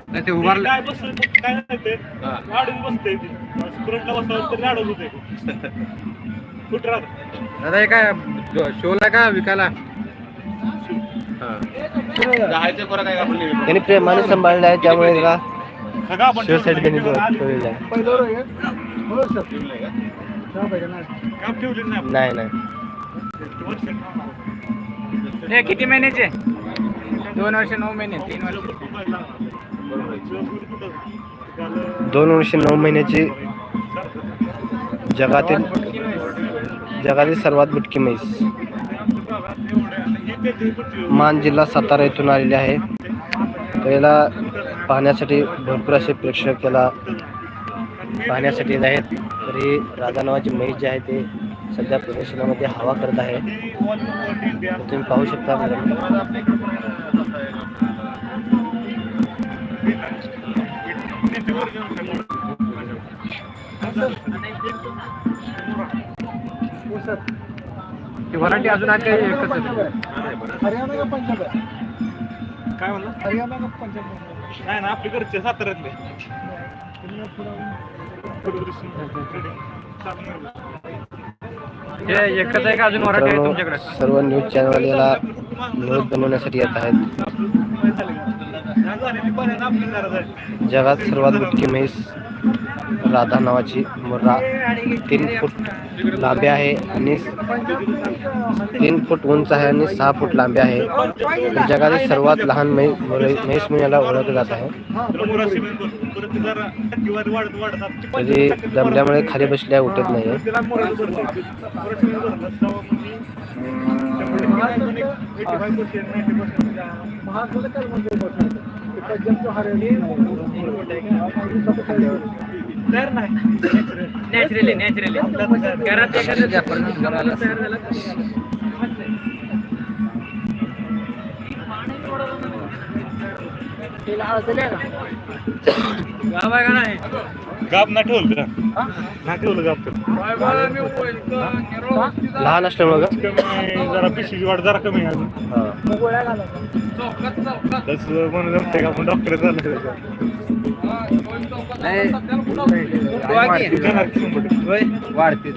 नाही ते उभारलं काय बस काय नाही ते वाढून बसतंय ते स्प्रिंटला बसवलं तर लाडच होते कुठं राहत दादा हे काय शोला का विकायला त्यांनी प्रेमाने सांभाळलं आहे त्यामुळे त्याला शो सेट त्यांनी ठेवलेला आहे. काम ठेवले नाही नाही नाही हे किती महिन्याचे 2 वर्ष 9 महिने 3 वर्ष 2 वर्ष 9 महिन्याची जगातील सर्वात बुटकी म्हैस मान जिल्हा सातारा येथून आलेली आहे. तर याला पाहण्यासाठी भरपूर असे प्रेक्षक याला पाहण्यासाठी येत आहेत. तरी राधा नावाची म्हैस जी आहे ते सध्या प्रदर्शनामध्ये हवा करत आहे. तुम्ही पाहू शकता व्हरायटी अजून आज काही एकच हरियाणा का पंजाब काय म्हणलं हरियाणा का पंजाब नाही ना आपली घरचे साताऱ्यातले हे एकच आहे का अजून व्हरायटी आहे तुमच्याकडे सर्व न्यूज चॅनल याला न्यूज बनवण्यासाठी येत आहेत. जगात सर्वात मोठी म्हैस राधा नावाची मुर्रा 3 फूट लांबी आहे आणि 3 फूट उंच आहे आणि 6 फूट लांबी आहे. जगातील सर्वात लहान म्हैस म्हणून याला ओळखलं जात आहे. तरी दमल्यामुळे खाली बसल्या उठत नाही. नॅचरली घरात गाव आहे का नाही गाप ना ठेवलं ना ठेवलं गाप लहान असल्यामुळे कमी जरा पिशवीची वाढ जरा कमी आहे अजून तसं म्हणून जमते का आपण डॉक्टर झालं वाढते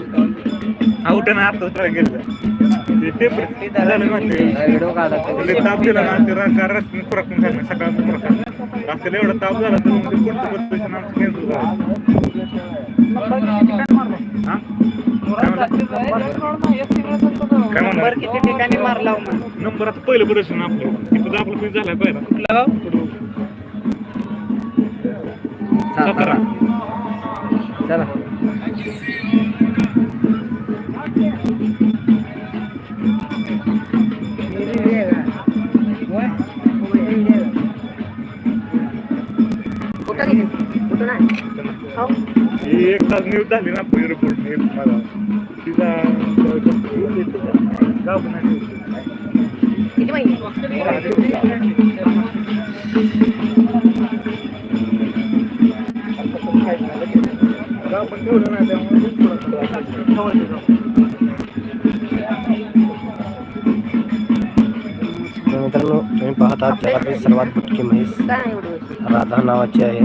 आउट ना आता ट्राय केलं ताप दिला ना ते रात्री खुराक झालं सकाळ खुराक आपल्याला एवढा ताप झाला तर कोणतं पद्धतीचं आमचं कॅन्सल झालं किती ठिकाणी मारला नंबर आता पहिलं प्रदर्शन आपलं तिथं आपलं पीस झालाय पहिला कुठला गाव सातारा चला एक तास न्यूज झाली ना पहिली रिपोर्ट मला तिचा गाव पण ठेवलं नाही त्यामुळे मित्रांनो तुम्ही पाहता जगातील सर्वात मोठी म्हैस राधा नावाची आहे.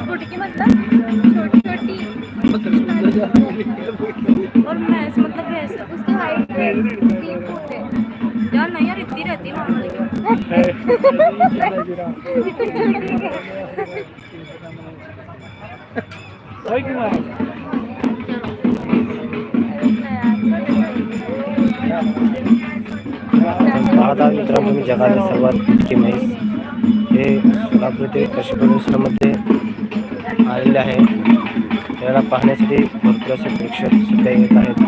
गुटकी मतलब छोटी और भैंस मतलब भैंस उसकी हाइट 3 फुट है यार नहीं यार इतनी रहती नॉर्मली मित्रांनो तुम्ही जगातील सर्वात मोठी म्हैस हे सोलापूर येथे कृषी प्रदर्शनामध्ये आलेले आहे. याला पाहण्यासाठी भरपूर असे प्रेक्षक सध्या येत आहेत.